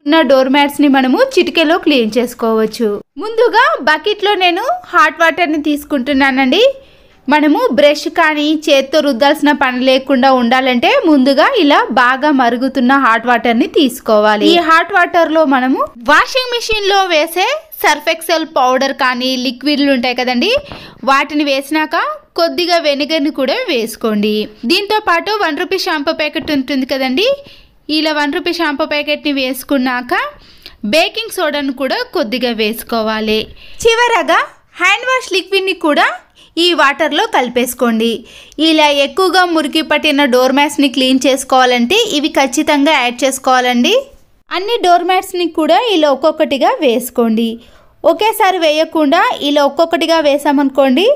ఉన్న door mats ని మనము చిటికెలో క్లీన్ చేసుకోవచ్చు. ముందుగా బకెట్ లో నేను హాట్ వాటర్ ని తీసుకుంటున్నానండి. మనము బ్రష్ కానీ చేత్తో రుద్దాల్సిన పని లేకుండా ఉండాలంటే ముందుగా ఇలా బాగా మరుగుతున్న హాట్ వాటర్ ని తీసుకోవాలి. ఈ హాట్ వాటర్ లో మనము వాషింగ్ మిషన్ లో వేసే సర్ఫ్ ఎక్సెల్ పౌడర్ కానీ లిక్విడ్లు ఉంటాయి కదండి, వాటిని వేసినాక కొద్దిగా వెనిగర్ ని కూడా వేసుకోండి. దీంతో పాటు 1 రూపీ షాంపూ ప్యాకెట్ ఉంటుంది కదండి, ఇలా 1 రూపీ షాంపూ ప్యాకెట్ ని వేసుకున్నాక బేకింగ్ సోడాను కూడా కొద్దిగా వేసుకోవాలి. చివరగా హ్యాండ్ వాష్ లిక్విడ్ ని కూడా ఈ వాటర్లో కలిపేసుకోండి. ఇలా ఎక్కువగా మురికి పట్టిన డోర్ మ్యాట్స్ని క్లీన్ చేసుకోవాలంటే ఇవి ఖచ్చితంగా యాడ్ చేసుకోవాలండి. అన్ని డోర్ మ్యాట్స్ని కూడా ఇలా ఒక్కొక్కటిగా వేసుకోండి. ఒకేసారి వేయకుండా ఇలా ఒక్కొక్కటిగా వేసామనుకోండి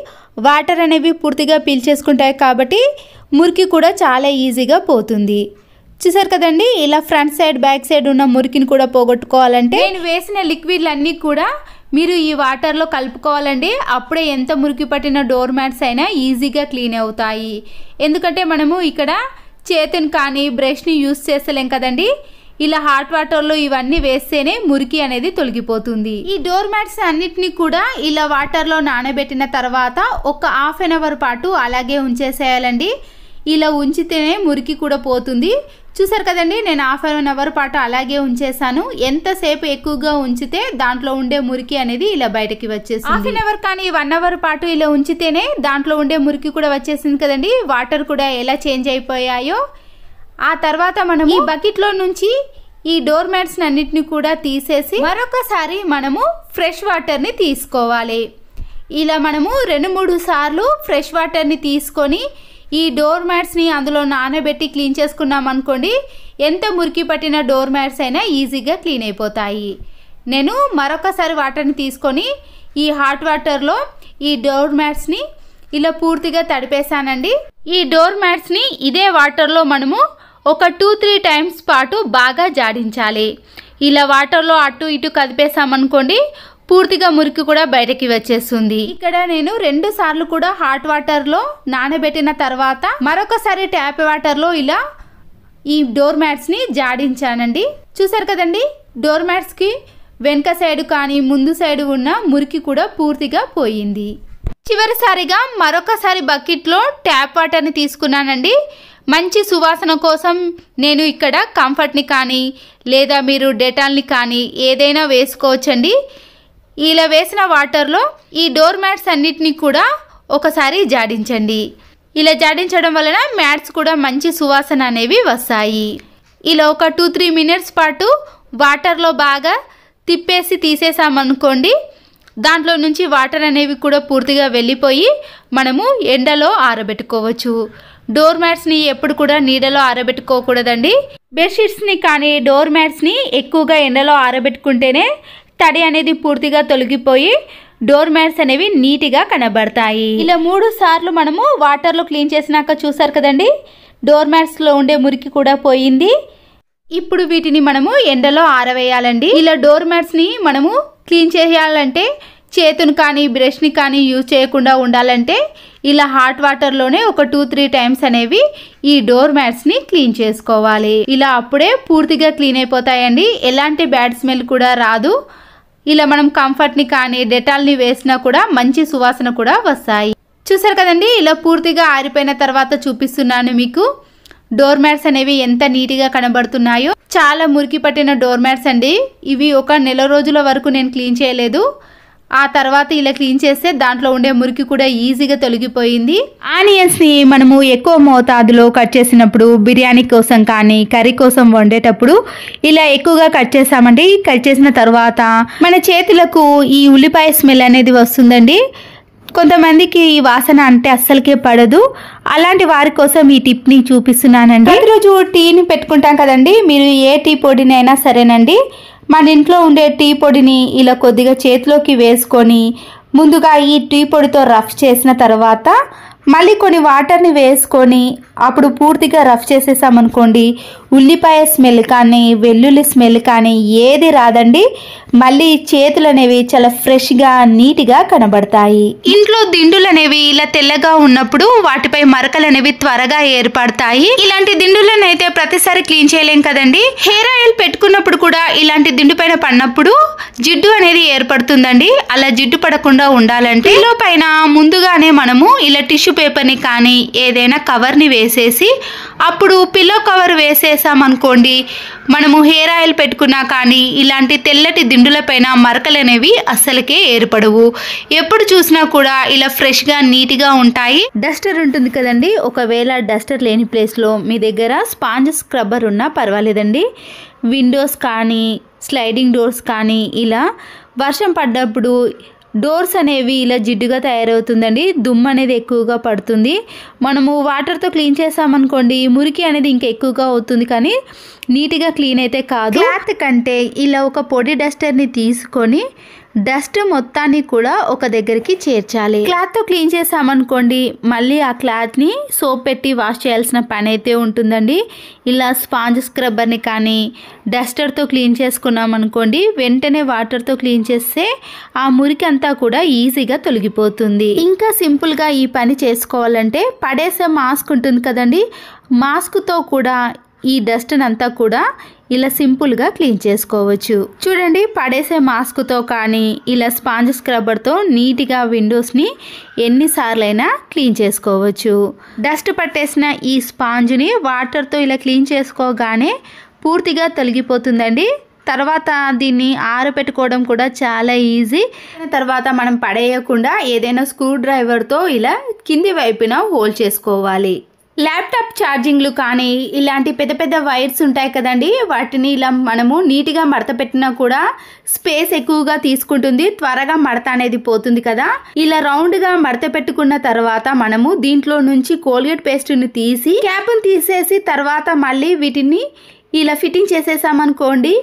వాటర్ అనేవి పూర్తిగా పీల్చేసుకుంటాయి కాబట్టి మురికి కూడా చాలా ఈజీగా పోతుంది. చూసారు కదండి, ఇలా ఫ్రంట్ సైడ్ బ్యాక్ సైడ్ ఉన్న మురికిని కూడా పోగొట్టుకోవాలంటే నేను వేసిన లిక్విడ్లు అన్నీ కూడా మీరు ఈ వాటర్లో కలుపుకోవాలండి. అప్పుడే ఎంత మురికి పట్టిన డోర్ మ్యాట్స్ అయినా ఈజీగా క్లీన్ అవుతాయి. ఎందుకంటే మనము ఇక్కడ చేతిని కానీ బ్రష్ని యూస్ చేస్తలేం కదండి, ఇలా హాట్ వాటర్లో ఇవన్నీ వేస్తేనే మురికి అనేది తొలగిపోతుంది. ఈ డోర్ మ్యాట్స్ అన్నిటినీ కూడా ఇలా వాటర్లో నానబెట్టిన తర్వాత ఒక హాఫ్ అన్ అవర్ పాటు అలాగే ఉంచేసేయాలండి. ఇలా ఉంచితేనే మురికి కూడా పోతుంది. చూసారు కదండి, నేను హాఫ్ అన్ అవర్ పాటు అలాగే ఉంచేసాను. ఎంతసేపు ఎక్కువగా ఉంచితే దాంట్లో ఉండే మురికి అనేది ఇలా బయటకి వచ్చేసింది. హాఫ్ అన్ అవర్ కానీ 1 అవర్ పాటు ఇలా ఉంచితేనే దాంట్లో ఉండే మురికి కూడా వచ్చేసింది కదండి. వాటర్ కూడా ఎలా చేంజ్ అయిపోయాయో. ఆ తర్వాత మనం ఈ బకెట్లో నుంచి ఈ డోర్ మ్యాట్స్ అన్నిటిని కూడా తీసేసి మరొకసారి మనము ఫ్రెష్ వాటర్ని తీసుకోవాలి. ఇలా మనము 2-3 సార్లు ఫ్రెష్ వాటర్ని తీసుకొని ఈ డోర్ మ్యాట్స్ని అందులో నానబెట్టి క్లీన్ చేసుకున్నాం అనుకోండి, ఎంత మురికి పట్టిన డోర్ మ్యాట్స్ అయినా ఈజీగా క్లీన్ అయిపోతాయి. నేను మరొకసారి వాటర్ని తీసుకొని ఈ హాట్ వాటర్లో ఈ డోర్ మ్యాట్స్ని ఇలా పూర్తిగా తడిపేసానండి. ఈ డోర్ మ్యాట్స్ని ఇదే వాటర్లో మనము ఒక 2-3 టైమ్స్ పాటు బాగా జాడించాలి. ఇలా వాటర్లో అటు ఇటు కదిపేసామనుకోండి పూర్తిగా మురికి కూడా బయటకి వచ్చేస్తుంది. ఇక్కడ నేను 2 సార్లు కూడా హాట్ వాటర్లో నానబెట్టిన తర్వాత మరొకసారి ట్యాప్ వాటర్లో ఇలా ఈ డోర్ మ్యాట్స్ని జాడించానండి. చూసారు కదండి, డోర్ మ్యాట్స్కి వెనక సైడ్ కానీ ముందు సైడ్ ఉన్న మురికి కూడా పూర్తిగా పోయింది. చివరిసారిగా మరొకసారి బకెట్లో ట్యాప్ వాటర్ని తీసుకున్నానండి. మంచి సువాసన కోసం నేను ఇక్కడ కంఫర్ట్ని కానీ లేదా మీరు డెటాల్ని కానీ ఏదైనా వేసుకోవచ్చండి. ఇలా వేసిన వాటర్లో ఈ డోర్ మ్యాట్స్ అన్నిటినీ కూడా ఒకసారి జాడించండి. ఇలా జాడించడం వలన మ్యాట్స్ కూడా మంచి సువాసన అనేవి వస్తాయి. ఇలా ఒక 2-3 మినిట్స్ పాటు వాటర్లో బాగా తిప్పేసి తీసేసామనుకోండి దాంట్లో నుంచి వాటర్ అనేవి కూడా పూర్తిగా వెళ్ళిపోయి మనము ఎండలో ఆరబెట్టుకోవచ్చు. డోర్ మ్యాట్స్ని ఎప్పుడు కూడా నీడలో ఆరబెట్టుకోకూడదండి. బెడ్షీట్స్ని కానీ డోర్ మ్యాట్స్ని ఎక్కువగా ఎండలో ఆరబెట్టుకుంటేనే తడి అనేది పూర్తిగా తొలగిపోయి డోర్ మ్యాట్స్ అనేవి నీట్గా కనబడతాయి. ఇలా 3 సార్లు మనము వాటర్లో క్లీన్ చేసినాక చూసారు కదండి, డోర్ మ్యాట్స్లో ఉండే మురికి కూడా పోయింది. ఇప్పుడు వీటిని మనము ఎండలో ఆరవేయాలండి. ఇలా డోర్ మ్యాట్స్ని మనము క్లీన్ చేయాలంటే చేతును కానీ బ్రష్ని కానీ యూజ్ చేయకుండా ఉండాలంటే ఇలా హాట్ వాటర్లోనే ఒక 2-3 టైమ్స్ అనేవి ఈ డోర్ మ్యాట్స్ని క్లీన్ చేసుకోవాలి. ఇలా అప్పుడే పూర్తిగా క్లీన్ అయిపోతాయండి. ఎలాంటి బ్యాడ్ స్మెల్ కూడా రాదు. ఇలా మనం కంఫర్ట్ని కానీ డెటాల్ని వేసినా కూడా మంచి సువాసన కూడా వస్తాయి. చూసారు కదండి, ఇలా పూర్తిగా ఆరిపోయిన తర్వాత చూపిస్తున్నాను మీకు డోర్ మ్యాట్స్ అనేవి ఎంత నీట్గా కనబడుతున్నాయో. చాలా మురికి పట్టిన డోర్ మ్యాట్స్ అండి. ఇవి ఒక నెల రోజుల వరకు నేను క్లీన్ చేయలేదు. ఆ తర్వాత ఇలా క్లీన్ చేస్తే దాంట్లో ఉండే మురికి కూడా ఈజీగా తొలగిపోయింది. ఆనియన్స్ని మనము ఎక్కువ మోతాదులో కట్ చేసినప్పుడు బిర్యానీ కోసం కానీ కర్రీ కోసం వండేటప్పుడు ఇలా ఎక్కువగా కట్ చేసామండి. కట్ చేసిన తర్వాత మన చేతులకు ఈ ఉల్లిపాయ స్మెల్ అనేది వస్తుందండి. కొంతమందికి ఈ వాసన అంటే అస్సలకే పడదు. అలాంటి వారి కోసం ఈ టిప్ని చూపిస్తున్నానండి. ప్రతిరోజు టీని పెట్టుకుంటాం కదండి, మీరు ఏ టీ పొడిని అయినా సరేనండి, మన ఇంట్లో ఉండే టీ పొడిని ఇలా కొద్దిగా చేతిలోకి వేసుకొని ముందుగా ఈ టీ పొడితో రఫ్ చేసిన తర్వాత మళ్ళీ కొన్ని వాటర్ని వేసుకొని అప్పుడు పూర్తిగా రఫ్ చేసేసామనుకోండి ఉల్లిపాయ స్మెల్ కానీ వెల్లుల్లి స్మెల్ కానీ ఏది రాదండి. మళ్ళీ చేతులు అనేవి చాలా ఫ్రెష్గా నీట్గా కనబడతాయి. ఇంట్లో దిండులు అనేవి ఇలా తెల్లగా ఉన్నప్పుడు వాటిపై మరకలు అనేవి త్వరగా ఏర్పడతాయి. ఇలాంటి దిండులను అయితే ప్రతిసారి క్లీన్ చేయలేం కదండి. హెయిర్ ఆయిల్ పెట్టుకున్నప్పుడు కూడా ఇలాంటి దిండు పైన పడినప్పుడు జిడ్డు అనేది ఏర్పడుతుందండి. అలా జిడ్డు పడకుండా ఉండాలంటే పిల్లో పైన ముందుగానే మనము ఇలా టిష్యూ పేపర్ని కానీ ఏదైనా కవర్ని వేసేసి అప్పుడు పిల్లో కవర్ వేసేసామనుకోండి మనము హెయిర్ ఆయిల్ పెట్టుకున్నా కానీ ఇలాంటి తెల్లటి దిండుల పైన మరకలు అనేవి అస్సలకే ఏర్పడవు. ఎప్పుడు చూసినా కూడా ఇలా ఫ్రెష్గా నీట్గా ఉంటాయి. డస్టర్ ఉంటుంది కదండి, ఒకవేళ డస్టర్ లేని ప్లేస్లో మీ దగ్గర స్పాంజ్ స్క్రబ్బర్ ఉన్నా పర్వాలేదండి. విండోస్ కానీ స్లైడింగ్ డోర్స్ కానీ ఇలా వర్షం పడ్డప్పుడు డోర్స్ అనేవి ఇలా జిడ్డుగా తయారవుతుందండి. దుమ్ము అనేది ఎక్కువగా పడుతుంది. మనము వాటర్తో క్లీన్ చేసామనుకోండి మురికి అనేది ఇంకా ఎక్కువగా అవుతుంది కానీ నీట్గా క్లీన్ అయితే కాదు. క్లాత్ కంటే ఇలా ఒక పొడి డస్టర్ని తీసుకొని డస్ట్ మొత్తాన్ని కూడా ఒక దగ్గరికి చేర్చాలి. క్లాత్తో క్లీన్ చేసామనుకోండి మళ్ళీ ఆ క్లాత్ని సోప్ పెట్టి వాష్ చేయాల్సిన పని అయితే ఉంటుందండి. ఇలా స్పాంజ్ స్క్రబ్బర్ని కానీ డస్టర్తో క్లీన్ చేసుకున్నాం అనుకోండి వెంటనే వాటర్తో క్లీన్ చేస్తే ఆ మురికి అంతా కూడా ఈజీగా తొలగిపోతుంది. ఇంకా సింపుల్గా ఈ పని చేసుకోవాలంటే పడేసే మాస్క్ ఉంటుంది కదండి, మాస్క్తో కూడా ఈ డస్ట్ అంతా కూడా ఇలా సింపుల్గా క్లీన్ చేసుకోవచ్చు. చూడండి పడేసే మాస్క్తో కానీ ఇలా స్పాంజ్ స్క్రబ్బర్తో నీట్గా విండోస్ని ఎన్నిసార్లైనా క్లీన్ చేసుకోవచ్చు. డస్ట్ పట్టేసిన ఈ స్పాంజ్ని వాటర్తో ఇలా క్లీన్ చేసుకోగానే పూర్తిగా తొలగిపోతుందండి. తర్వాత దీన్ని ఆరబెట్టుకోవడం కూడా చాలా ఈజీ. తర్వాత మనం పడేయకుండా ఏదైనా స్క్రూ డ్రైవర్తో ఇలా కింది వైపున హోల్డ్ చేసుకోవాలి. ల్యాప్టాప్ ఛార్జింగ్లు కానీ ఇలాంటి పెద్ద పెద్ద వైర్స్ ఉంటాయి కదండి, వాటిని ఇలా మనము నీట్గా మడత పెట్టినా కూడా స్పేస్ ఎక్కువగా తీసుకుంటుంది, త్వరగా మడత అనేది పోతుంది కదా. ఇలా రౌండ్గా మడత పెట్టుకున్న తర్వాత మనము దీంట్లో నుంచి కోల్గేట్ పేస్ట్ని తీసి క్యాప్ని తీసేసి తర్వాత మళ్ళీ వీటిని ఇలా ఫిట్టింగ్ చేసేసామనుకోండి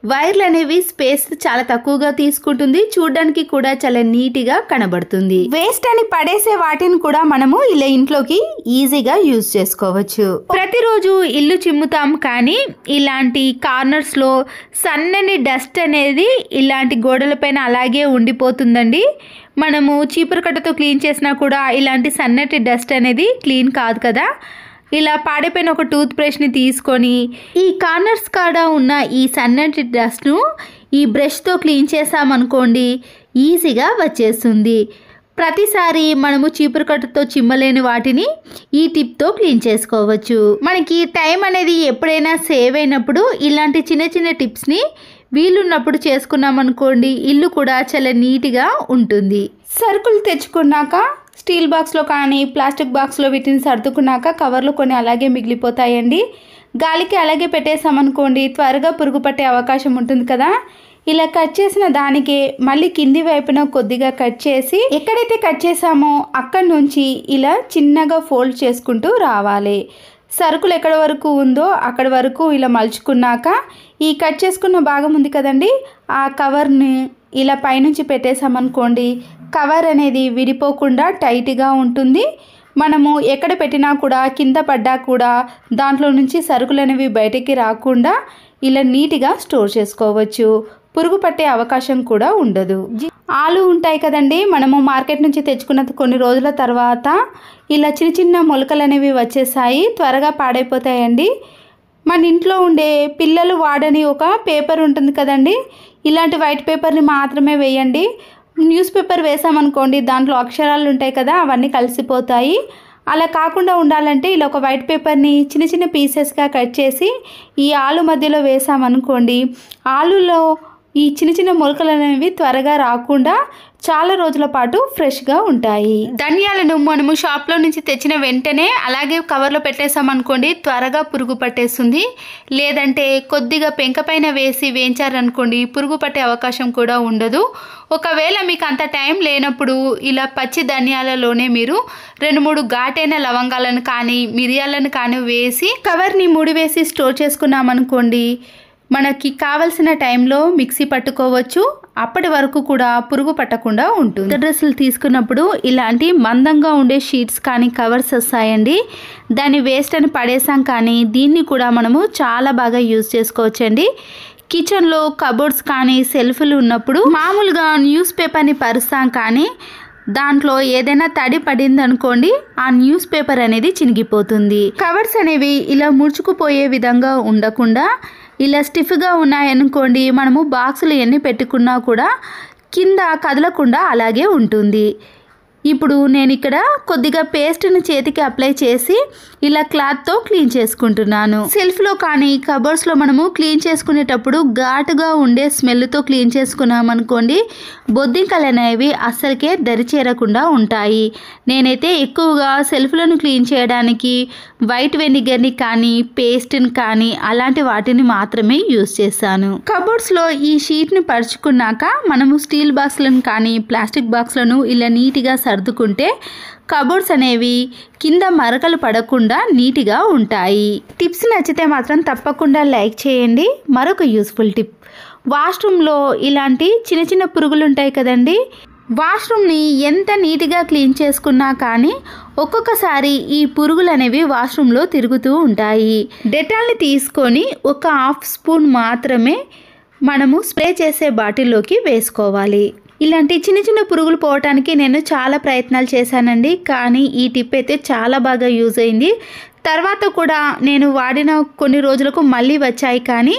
వైర్లు అనేవి స్పేస్ చాలా తక్కువగా తీసుకుంటుంది, చూడడానికి కూడా చాలా నీట్గా కనబడుతుంది. వేస్ట్ అని పడేసే వాటిని కూడా మనము ఇలా ఇంట్లోకి ఈజీగా యూజ్ చేసుకోవచ్చు. ప్రతిరోజు ఇల్లు చిమ్ముతాం కానీ ఇలాంటి కార్నర్స్ లో సన్నని డస్ట్ అనేది ఇలాంటి గోడలపైన అలాగే ఉండిపోతుందండి. మనము చీపురు కట్టతో క్లీన్ చేసినా కూడా ఇలాంటి సన్నటి డస్ట్ అనేది క్లీన్ కాదు కదా. ఇలా పాడైపోయిన ఒక టూత్ బ్రష్ని తీసుకొని ఈ కార్నర్స్ కాడ ఉన్న ఈ సన్నటి డస్ట్ను ఈ బ్రష్తో క్లీన్ చేసామనుకోండి ఈజీగా వచ్చేస్తుంది. ప్రతిసారి మనము చీపురు కట్టతో చిమ్మలేని వాటిని ఈ టిప్తో క్లీన్ చేసుకోవచ్చు. మనకి టైం అనేది ఎప్పుడైనా సేవ్ అయినప్పుడు ఇలాంటి చిన్న చిన్న టిప్స్ని వీలున్నప్పుడు చేసుకున్నామనుకోండి ఇల్లు కూడా చాలా నీట్గా ఉంటుంది. సరుకులు తెచ్చుకున్నాక స్టీల్ బాక్స్లో కానీ ప్లాస్టిక్ బాక్స్లో వీటిని సర్దుకున్నాక కవర్లు కొన్ని అలాగే మిగిలిపోతాయండి. గాలికి అలాగే పెట్టేసామనుకోండి త్వరగా పురుగు పట్టే అవకాశం ఉంటుంది కదా. ఇలా కట్ చేసిన దానికి మళ్ళీ కింది వైపున కొద్దిగా కట్ చేసి ఎక్కడైతే కట్ చేసామో అక్కడి నుంచి ఇలా చిన్నగా ఫోల్డ్ చేసుకుంటూ రావాలి. సరుకులు ఎక్కడి వరకు ఉందో అక్కడి వరకు ఇలా మలుచుకున్నాక ఈ కట్ చేసుకున్న భాగం ఉంది కదండి ఆ కవర్ని ఇలా పైనుంచి పెట్టేసామనుకోండి కవర్ అనేది విడిపోకుండా టైట్గా ఉంటుంది. మనము ఎక్కడ పెట్టినా కూడా కింద పడ్డా కూడా దాంట్లో నుంచి సరుకులు అనేవి బయటికి రాకుండా ఇలా నీట్గా స్టోర్ చేసుకోవచ్చు. పురుగు పట్టే అవకాశం కూడా ఉండదు. ఆలు ఉంటాయి కదండి, మనము మార్కెట్ నుంచి తెచ్చుకున్న కొన్ని రోజుల తర్వాత ఇలా చిన్న చిన్న మొలకలు అనేవి వచ్చేసాయి, త్వరగా పాడైపోతాయండి. మన ఇంట్లో ఉండే పిల్లలు వాడని ఒక పేపర్ ఉంటుంది కదండి, ఇలాంటి వైట్ పేపర్ని మాత్రమే వేయండి. న్యూస్ పేపర్ వేసామనుకోండి దాంట్లో అక్షరాలు ఉంటాయి కదా అవన్నీ కలిసిపోతాయి. అలా కాకుండా ఉండాలంటే ఇలా ఒక వైట్ పేపర్ని చిన్న చిన్న పీసెస్గా కట్ చేసి ఈ ఆలు మధ్యలో వేసామనుకోండి ఆలులో ఈ చిన్న చిన్న మొలకలు అనేవి త్వరగా రాకుండా చాలా రోజుల పాటు ఫ్రెష్గా ఉంటాయి. ధనియాలను మనము షాప్లో నుంచి తెచ్చిన వెంటనే అలాగే కవర్లో పెట్టేసామనుకోండి త్వరగా పురుగు పట్టేస్తుంది. లేదంటే కొద్దిగా పెంక పైన వేసి వేయించారనుకోండి పురుగు పట్టే అవకాశం కూడా ఉండదు. ఒకవేళ మీకు అంత టైం లేనప్పుడు ఇలా పచ్చి ధనియాలలోనే మీరు 2-3 ఘాటైన లవంగాలను కానీ మిరియాలను కానీ వేసి కవర్ని ముడివేసి స్టోర్ చేసుకున్నామనుకోండి మనకి కావలసిన టైంలో మిక్సీ పట్టుకోవచ్చు. అప్పటి వరకు కూడా పురుగు పట్టకుండా ఉంటుంది. డ్రెస్సులు తీసుకున్నప్పుడు ఇలాంటి మందంగా ఉండే షీట్స్ కానీ కవర్స్ వస్తాయండి. దాన్ని వేస్ట్ అని పడేసాం, కానీ దీన్ని కూడా మనము చాలా బాగా యూజ్ చేసుకోవచ్చండి. కిచెన్లో కబోర్డ్స్ కానీ సెల్ఫ్లు ఉన్నప్పుడు మామూలుగా న్యూస్ పేపర్ని పరుస్తాం, కానీ దాంట్లో ఏదైనా తడి పడింది అనుకోండి, ఆ న్యూస్ పేపర్ అనేది చినిగిపోతుంది. కవర్స్ అనేవి ఇలా ముడుచుకుపోయే విధంగా ఉండకుండా ఇలా స్టిఫ్గా ఉన్నాయనుకోండి, మనము బాక్సులు ఎన్ని పెట్టుకున్నా కూడా కింద కదలకుండా అలాగే ఉంటుంది. ఇప్పుడు నేను ఇక్కడ కొద్దిగా పేస్ట్ని చేతికి అప్లై చేసి ఇలా క్లాత్తో క్లీన్ చేసుకుంటున్నాను. సెల్ఫ్లో కానీ కబోర్డ్స్లో మనము క్లీన్ చేసుకునేటప్పుడు ఘాటుగా ఉండే స్మెల్తో క్లీన్ చేసుకున్నాం అనుకోండి, బొద్దింకలు అనేవి అస్సలకే దరిచేరకుండా ఉంటాయి. నేనైతే ఎక్కువగా సెల్ఫ్లను క్లీన్ చేయడానికి వైట్ వెనిగర్ని కానీ పేస్ట్ని కానీ అలాంటి వాటిని మాత్రమే యూజ్ చేశాను. కబోర్డ్స్లో ఈ షీట్ని పరుచుకున్నాక మనము స్టీల్ బాక్స్లను కానీ ప్లాస్టిక్ బాక్స్లను ఇలా నీట్గా సర్దుకుంటే కబోర్డ్స్ అనేవి కింద మరకలు పడకుండా నీట్గా ఉంటాయి. టిప్స్ నచ్చితే మాత్రం తప్పకుండా లైక్ చేయండి. మరొక యూస్ఫుల్ టిప్, వాష్రూమ్లో ఇలాంటి చిన్న చిన్న పురుగులు ఉంటాయి కదండి. వాష్రూమ్ని ఎంత నీట్గా క్లీన్ చేసుకున్నా కానీ ఒక్కొక్కసారి ఈ పురుగులు అనేవి వాష్రూమ్లో తిరుగుతూ ఉంటాయి. డెటాల్ని తీసుకొని ఒక హాఫ్ స్పూన్ మాత్రమే మనము స్ప్రే చేసే బాటిల్లోకి వేసుకోవాలి. ఇలాంటి చిన్న చిన్న పురుగులు పోవటానికి నేను చాలా ప్రయత్నాలు చేశానండి, కానీ ఈ టిప్ అయితే చాలా బాగా యూజ్ అయింది. తర్వాత కూడా నేను వాడిన కొన్ని రోజులకు మళ్ళీ వచ్చాయి, కానీ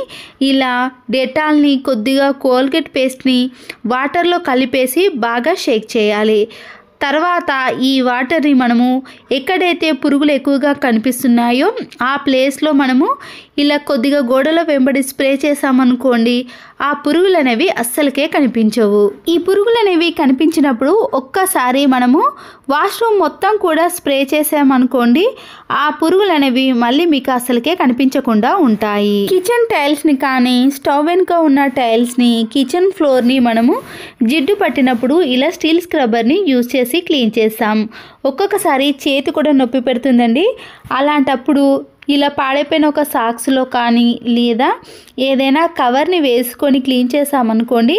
ఇలా డెటాల్ని కొద్దిగా కోల్గేట్ పేస్ట్ని వాటర్లో కలిపేసి బాగా షేక్ చేయాలి. తర్వాత ఈ వాటర్ని మనము ఎక్కడైతే పురుగులు ఎక్కువగా కనిపిస్తున్నాయో ఆ ప్లేస్లో మనము ఇలా కొద్దిగా గోడల వెంబడి స్ప్రే చేసామనుకోండి, ఆ పురుగులు అనేవి అస్సలకే కనిపించవు. ఈ పురుగులు అనేవి కనిపించినప్పుడు ఒక్కసారి మనము వాష్రూమ్ మొత్తం కూడా స్ప్రే చేసామనుకోండి, ఆ పురుగులు అనేవి మళ్ళీ మీకు అస్సలకే కనిపించకుండా ఉంటాయి. కిచెన్ టైల్స్ని కానీ స్టవ్ వెనుక ఉన్న టైల్స్ని, కిచెన్ ఫ్లోర్ని మనము జిడ్డు పట్టినప్పుడు ఇలా స్టీల్ స్క్రబ్బర్ని యూజ్ చేసి క్లీన్ చేస్తాం. ఒక్కొక్కసారి చేతి కూడా నొప్పి పెడుతుందండి. అలాంటప్పుడు ఇలా పాడైపోయిన ఒక సాక్స్లో కానీ లేదా ఏదైనా కవర్ని వేసుకొని క్లీన్ చేసామనుకోండి,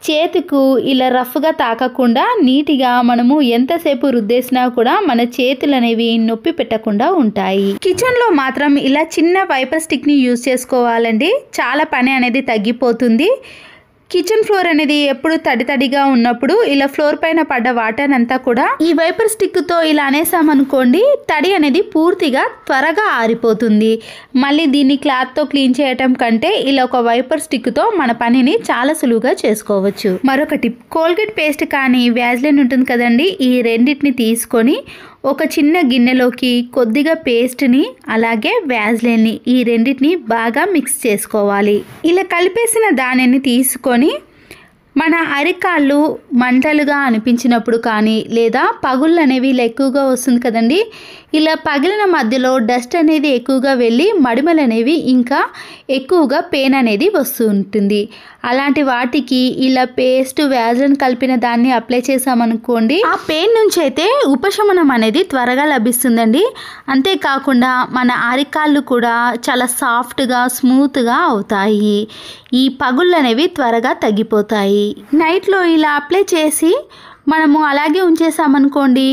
చేతికు ఇలా రఫ్గా తాకకుండా నీట్గా మనము ఎంతసేపు రుద్దేసినా కూడా మన చేతులు అనేవి నొప్పి పెట్టకుండా ఉంటాయి. కిచెన్లో మాత్రం ఇలా చిన్న వైపర్ స్టిక్ని యూజ్ చేసుకోవాలండి. చాలా పని అనేది తగ్గిపోతుంది. కిచెన్ ఫ్లోర్ అనేది ఎప్పుడు తడిగా ఉన్నప్పుడు ఇలా ఫ్లోర్ పైన పడ్డ వాటర్ అంతా కూడా ఈ వైపర్ స్టిక్తో ఇలా అనేసామనుకోండి, తడి అనేది పూర్తిగా త్వరగా ఆరిపోతుంది. మళ్ళీ దీన్ని క్లాత్తో క్లీన్ చేయటం కంటే ఇలా ఒక వైపర్ స్టిక్తో మన పనిని చాలా సులువుగా చేసుకోవచ్చు. మరొక టిప్, కోల్గేట్ పేస్ట్ కానీ వ్యాజ్లిన్ ఉంటుంది కదండి, ఈ రెండింటిని తీసుకొని ఒక చిన్న గిన్నెలోకి కొద్దిగా పేస్ట్ని అలాగే వ్యాజ్లిన్ని ఈ రెండింటిని బాగా మిక్స్ చేసుకోవాలి. ఇలా కలిపేసిన దానిని తీసుకొని మన అరికాళ్ళు మంటలుగా అనిపించినప్పుడు కానీ లేదా పగుళ్ళు అనేవి ఇలా ఎక్కువగా వస్తుంది కదండి, ఇలా పగిలిన మధ్యలో డస్ట్ అనేది ఎక్కువగా వెళ్ళి మడిమలు అనేవి ఇంకా ఎక్కువగా పెయిన్ అనేది వస్తూ ఉంటుంది. అలాంటి వాటికి ఇలా పేస్ట్ వ్యాజ్లిన్ కలిపిన దాన్ని అప్లై చేసామనుకోండి, ఆ పెయిన్ నుంచి అయితే ఉపశమనం అనేది త్వరగా లభిస్తుందండి. అంతేకాకుండా మన అరికాళ్ళు కూడా చాలా సాఫ్ట్గా స్మూత్గా అవుతాయి. ఈ పగుళ్ళు అనేవి త్వరగా తగ్గిపోతాయి. నైట్లో ఇలా అప్లై చేసి మనము అలాగే ఉంచేసామనుకోండి,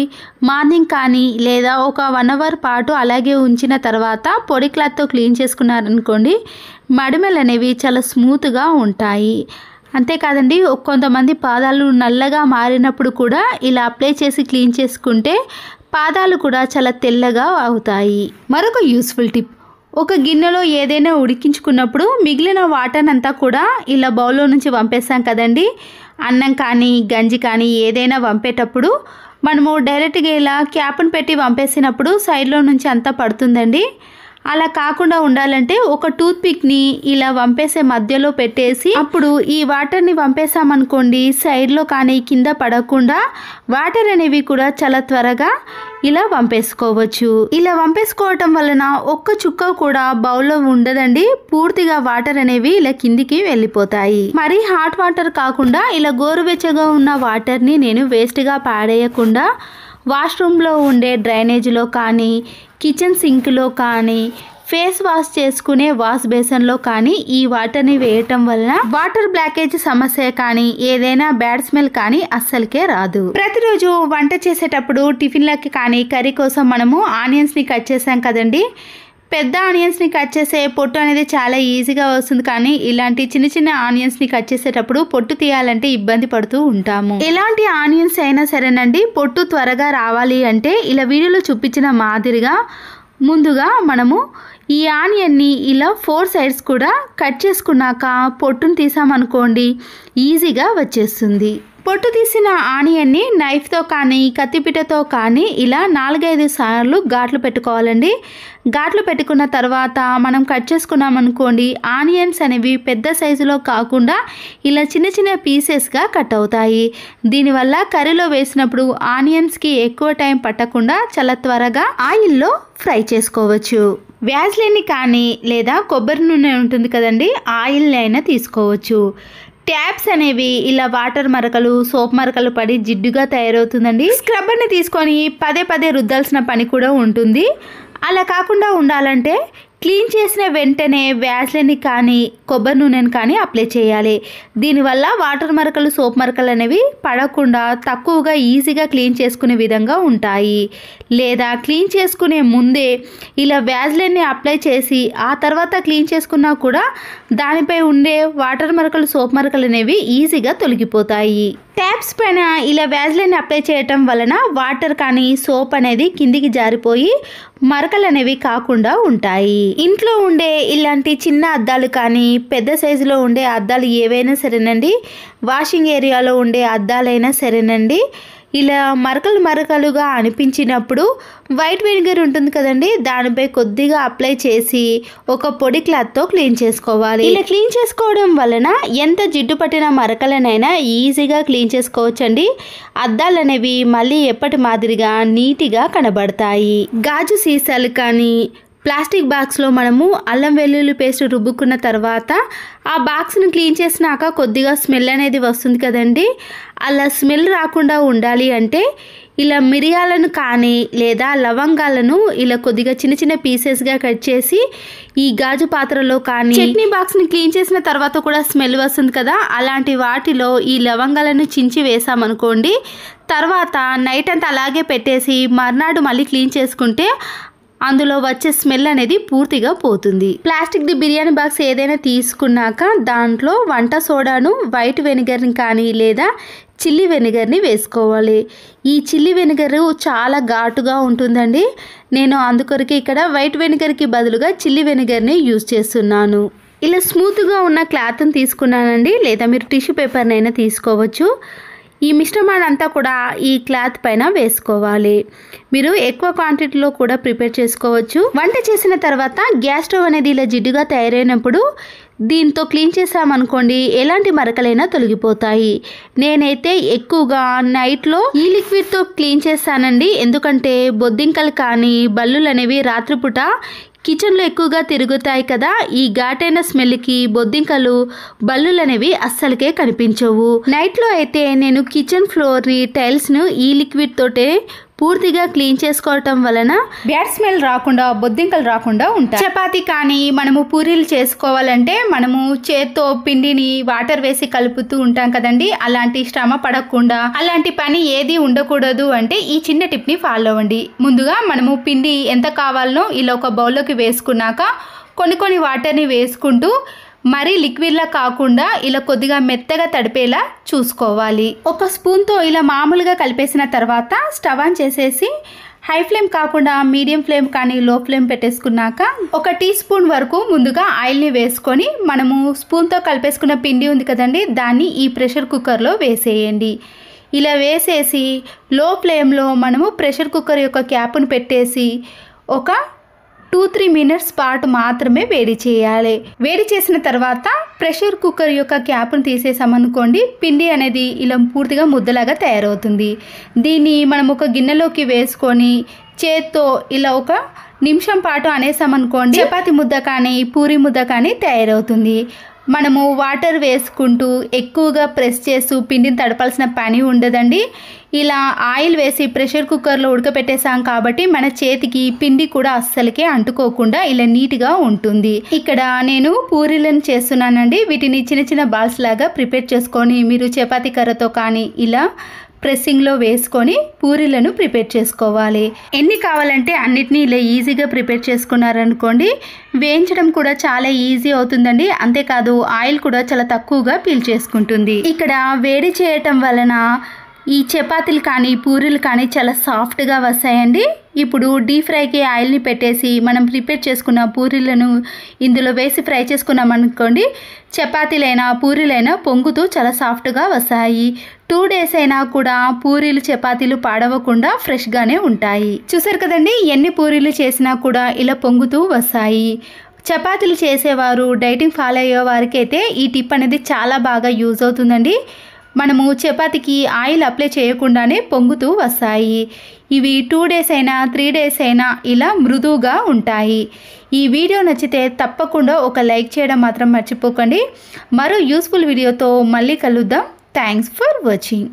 మార్నింగ్ కానీ లేదా ఒక 1 అవర్ పాటు అలాగే ఉంచిన తర్వాత పొడి క్లాత్తో క్లీన్ చేసుకున్నారనుకోండి, మడిమెలు అనేవి చాలా స్మూత్గా ఉంటాయి. అంతేకాదండి, కొంతమంది పాదాలు నల్లగా మారినప్పుడు కూడా ఇలా అప్లై చేసి క్లీన్ చేసుకుంటే పాదాలు కూడా చాలా తెల్లగా అవుతాయి. మరొక యూస్ఫుల్ టిప్, ఒక గిన్నెలో ఏదైనా ఉడికించుకున్నప్పుడు మిగిలిన వాటర్ అంతా కూడా ఇలా బౌల్లో నుంచి వంపేస్తాం కదండి, అన్నం కానీ గంజి కానీ ఏదైనా వంపేటప్పుడు మనము డైరెక్ట్గా ఇలా క్యాప్ను పెట్టి వంపేసినప్పుడు సైడ్లో నుంచి అంతా పడుతుందండి. అలా కాకుండా ఉండాలంటే ఒక టూత్ పిక్ని ఇలా వంపేసే మధ్యలో పెట్టేసి అప్పుడు ఈ వాటర్ని వంపేసామనుకోండి, సైడ్లో కానీ కింద పడకుండా వాటర్ అనేవి కూడా చాలా త్వరగా ఇలా వంపేసుకోవచ్చు. ఇలా వంపేసుకోవటం వలన ఒక్క చుక్క కూడా బౌల్లో ఉండదండి, పూర్తిగా వాటర్ అనేవి ఇలా కిందికి వెళ్ళిపోతాయి. మరి హాట్ వాటర్ కాకుండా ఇలా గోరువెచ్చగా ఉన్న వాటర్ని నేను వేస్ట్గా పాడేయకుండా వాష్రూమ్లో ఉండే డ్రైనేజ్లో కానీ కిచెన్ సింక్లో కానీ ఫేస్ వాష్ చేసుకునే వాష్ బేసిన్లో కానీ ఈ వాటర్ని వేయటం వలన వాటర్ బ్లాకేజ్ సమస్య కానీ ఏదైనా బ్యాడ్ స్మెల్ కానీ అస్సలకే రాదు. ప్రతిరోజు వంట చేసేటప్పుడు టిఫిన్లకి కానీ కర్రీ కోసం మనము ఆనియన్స్ని కట్ చేసాం కదండి. పెద్ద ఆనియన్స్ని కట్ చేసే పొట్టు అనేది చాలా ఈజీగా వస్తుంది, కానీ ఇలాంటి చిన్న చిన్న ఆనియన్స్ని కట్ చేసేటప్పుడు పొట్టు తీయాలంటే ఇబ్బంది పడుతూ ఉంటాము. ఎలాంటి ఆనియన్స్ అయినా సరేనండి, పొట్టు త్వరగా రావాలి అంటే ఇలా వీడియోలో చూపించిన మాదిరిగా ముందుగా మనము ఈ ఆనియన్ని ఇలా 4 సైడ్స్ కూడా కట్ చేసుకున్నాక పొట్టును తీసామనుకోండి ఈజీగా వచ్చేస్తుంది. పొట్టు తీసిన ఆనియన్ని నైఫ్తో కానీ కత్తిపీటతో కానీ ఇలా 4-5 సార్లు ఘాట్లు పెట్టుకోవాలండి. ఘాట్లు పెట్టుకున్న తర్వాత మనం కట్ చేసుకున్నాం అనుకోండి ఆనియన్స్ అనేవి పెద్ద సైజులో కాకుండా ఇలా చిన్న చిన్న పీసెస్గా కట్ అవుతాయి. దీనివల్ల కర్రీలో వేసినప్పుడు ఆనియన్స్కి ఎక్కువ టైం పట్టకుండా చాలా త్వరగా ఆయిల్లో ఫ్రై చేసుకోవచ్చు. వ్యాజ్లిన్ కానీ లేదా కొబ్బరి నూనె ఉంటుంది కదండి, ఆయిల్ని అయినా తీసుకోవచ్చు. ట్యాప్స్ అనేవి ఇలా వాటర్ మరకలు సోప్ మరకలు పడి జిడ్డుగా తయారవుతుందండి. స్క్రబ్బర్ని తీసుకొని పదే రుద్దాల్సిన పని కూడా ఉంటుంది. అలా కాకుండా ఉండాలంటే క్లీన్ చేసిన వెంటనే వ్యాజ్లిన్ కానీ కొబ్బరి నూనెని కానీ అప్లై చేయాలి. దీనివల్ల వాటర్ మరకలు సోప్ మరకలు అనేవి పడకుండా తక్కువగా ఈజీగా క్లీన్ చేసుకునే విధంగా ఉంటాయి. లేదా క్లీన్ చేసుకునే ముందే ఇలా వ్యాజ్లిన్ని అప్లై చేసి ఆ తర్వాత క్లీన్ చేసుకున్నా కూడా దానిపై ఉండే వాటర్ మరకలు సోప్ మరకలు అనేవి ఈజీగా తొలగిపోతాయి. ట్యాప్స్ పైన ఇలా వ్యాజ్లిన్ అప్లై చేయటం వలన వాటర్ కానీ సోప్ అనేది కిందికి జారిపోయి మరకలు అనేవి కాకుండా ఉంటాయి. ఇంట్లో ఉండే ఇలాంటి చిన్న అద్దాలు కానీ పెద్ద సైజులో ఉండే అద్దాలు ఏవైనా సరేనండి, వాషింగ్ ఏరియాలో ఉండే అద్దాలైనా సరేనండి, ఇలా మరకలుగా అనిపించినప్పుడు వైట్ వెనిగర్ ఉంటుంది కదండి, దానిపై కొద్దిగా అప్లై చేసి ఒక పొడి క్లాత్తో క్లీన్ చేసుకోవాలి. ఇలా క్లీన్ చేసుకోవడం వలన ఎంత జిడ్డు పట్టిన మరకలనైనా ఈజీగా క్లీన్ చేసుకోవచ్చండి. అద్దాలు అనేవి మళ్ళీ ఎప్పటి మాదిరిగా నీట్గా కనబడతాయి. గాజు సీసాలు కానీ ప్లాస్టిక్ బాక్స్లో మనము అల్లం వెల్లుల్లి పేస్ట్ రుబ్బుకున్న తర్వాత ఆ బాక్స్ను క్లీన్ చేసినాక కొద్దిగా స్మెల్ అనేది వస్తుంది కదండి, అలా స్మెల్ రాకుండా ఉండాలి అంటే ఇలా మిరియాలను కానీ లేదా లవంగాలను ఇలా కొద్దిగా చిన్న చిన్న పీసెస్గా కట్ చేసి ఈ గాజు పాత్రలో కానీ చట్నీ బాక్స్ని క్లీన్ చేసిన తర్వాత కూడా స్మెల్ వస్తుంది కదా, అలాంటి వాటిలో ఈ లవంగాలను చించి వేసామనుకోండి, తర్వాత నైట్ అంతా అలాగే పెట్టేసి మర్నాడు మళ్ళీ క్లీన్ చేసుకుంటే అందులో వచ్చే స్మెల్ అనేది పూర్తిగా పోతుంది. ప్లాస్టిక్ది బిర్యానీ బాక్స్ ఏదైనా తీసుకున్నాక దాంట్లో వంట సోడాను వైట్ వెనిగర్ని కానీ లేదా చిల్లీ వెనిగర్ని వేసుకోవాలి. ఈ చిల్లీ వెనిగర్ చాలా ఘాటుగా ఉంటుందండి. నేను అందుకొరకు ఇక్కడ వైట్ వెనిగర్కి బదులుగా చిల్లీ వెనిగర్ని యూజ్ చేస్తున్నాను. ఇలా స్మూత్గా ఉన్న క్లాత్ని తీసుకున్నానండి, లేదా మీరు టిష్యూ పేపర్నైనా తీసుకోవచ్చు. ఈ మిశ్రమాన్ని అంతా కూడా ఈ క్లాత్ పైన వేసుకోవాలి. మీరు ఎక్కువ క్వాంటిటీలో కూడా ప్రిపేర్ చేసుకోవచ్చు. వంట చేసిన తర్వాత గ్యాస్ స్టవ్ అనేది ఇలా జిడ్డుగా తయారైనప్పుడు దీంతో క్లీన్ చేసామనుకోండి ఎలాంటి మరకలైనా తొలగిపోతాయి. నేనైతే ఎక్కువగా నైట్లో ఈ లిక్విడ్తో క్లీన్ చేస్తానండి, ఎందుకంటే బొద్దింకలు కానీ బల్లులు అనేవి రాత్రిపూట కిచెన్లో ఎక్కువగా తిరుగుతాయి కదా, ఈ ఘాటైన స్మెల్కి బొద్దింకలు బల్లులు అనేవి అస్సలకే కనిపించవు. నైట్లో అయితే నేను కిచెన్ ఫ్లోర్ని టైల్స్ను ఈ లిక్విడ్ తోటే పూర్తిగా క్లీన్ చేసుకోవటం వలన బ్యాడ్ స్మెల్ రాకుండా బొద్దింకలు రాకుండా ఉంటాయి. చపాతీ కానీ మనము పూరీలు చేసుకోవాలంటే మనము చేత్తో పిండిని వాటర్ వేసి కలుపుతూ ఉంటాం కదండి, అలాంటి శ్రమ పడకుండా అలాంటి పని ఏది ఉండకూడదు అంటే ఈ చిన్న టిప్ని ఫాలో అవ్వండి. ముందుగా మనము పిండి ఎంత కావాలనో ఇలా ఒక బౌల్లోకి వేసుకున్నాక కొన్ని వాటర్ని వేసుకుంటూ మరీ లిక్విడ్లా కాకుండా ఇలా కొద్దిగా మెత్తగా తడిపేలా చూసుకోవాలి. ఒక స్పూన్తో ఇలా మామూలుగా కలిపేసిన తర్వాత స్టవ్ ఆన్ చేసేసి హై ఫ్లేమ్ కాకుండా మీడియం ఫ్లేమ్ కానీ లో ఫ్లేమ్ పెట్టేసుకున్నాక 1 టీ స్పూన్ వరకు ముందుగా ఆయిల్ని వేసుకొని మనము స్పూన్తో కలిపేసుకున్న పిండి ఉంది కదండి, దాన్ని ఈ ప్రెషర్ కుక్కర్లో వేసేయండి. ఇలా వేసేసి లో ఫ్లేమ్లో మనము ప్రెషర్ కుక్కర్ యొక్క క్యాప్ను పెట్టేసి ఒక 2-3 మినిట్స్ పాటు మాత్రమే వేడి చేయాలి. వేడి చేసిన తర్వాత ప్రెషర్ కుక్కర్ యొక్క క్యాప్ను తీసేసామనుకోండి పిండి అనేది ఇలా పూర్తిగా ముద్దలాగా తయారవుతుంది. దీన్ని మనం ఒక గిన్నెలోకి వేసుకొని చేత్తో ఇలా 1 నిమిషం పాటు అనేసామనుకోండి చపాతి ముద్ద కానీ పూరి ముద్ద కానీ తయారవుతుంది. మనము వాటర్ వేసుకుంటూ ఎక్కువగా ప్రెస్ చేస్తూ పిండిని తడపాల్సిన పని ఉండదండి. ఇలా ఆయిల్ వేసి ప్రెషర్ కుక్కర్లో ఉడకపెట్టేసాం కాబట్టి మన చేతికి పిండి కూడా అస్సలకే అంటుకోకుండా ఇలా నీట్గా ఉంటుంది. ఇక్కడ నేను పూరీలను చేస్తున్నానండి. వీటిని చిన్న చిన్న బాల్స్ లాగా ప్రిపేర్ చేసుకొని మీరు చపాతీ కర్రతో కానీ ఇలా ప్రెస్సింగ్లో వేసుకొని పూరీలను ప్రిపేర్ చేసుకోవాలి. ఎన్ని కావాలంటే అన్నిటినీ ఇలా ఈజీగా ప్రిపేర్ చేసుకున్నారనుకోండి, వేయించడం కూడా చాలా ఈజీ అవుతుందండి. అంతేకాదు ఆయిల్ కూడా చాలా తక్కువగా పీల్చేసుకుంటుంది. ఇక్కడ వేడి చేయటం వలన ఈ చపాతీలు కానీ పూరీలు కానీ చాలా సాఫ్ట్గా వస్తాయండి. ఇప్పుడు డీప్ ఫ్రైకి ఆయిల్ని పెట్టేసి మనం ప్రిపేర్ చేసుకున్న పూరీలను ఇందులో వేసి ఫ్రై చేసుకున్నాం అనుకోండి, చపాతీలైనా పూరీలైనా పొంగుతూ చాలా సాఫ్ట్గా వస్తాయి. 2 days అయినా కూడా పూరీలు చపాతీలు పాడవకుండా ఫ్రెష్గానే ఉంటాయి. చూసారు కదండి, ఎన్ని పూరీలు చేసినా కూడా ఇలా పొంగుతూ వస్తాయి. చపాతీలు చేసేవారు, డైటింగ్ ఫాలో అయ్యే వారికి అయితే ఈ టిప్ అనేది చాలా బాగా యూజ్ అవుతుందండి. మనము చపాతీకి ఆయిల్ అప్లై చేయకుండానే పొంగుతూ వస్తాయి. ఇవి 2 days అయినా 3 days అయినా ఇలా మృదువుగా ఉంటాయి. ఈ వీడియో నచ్చితే తప్పకుండా ఒక లైక్ చేయడం మాత్రం మర్చిపోకండి. మరో యూస్ఫుల్ వీడియోతో మళ్ళీ కలుద్దాం. Thanks for watching.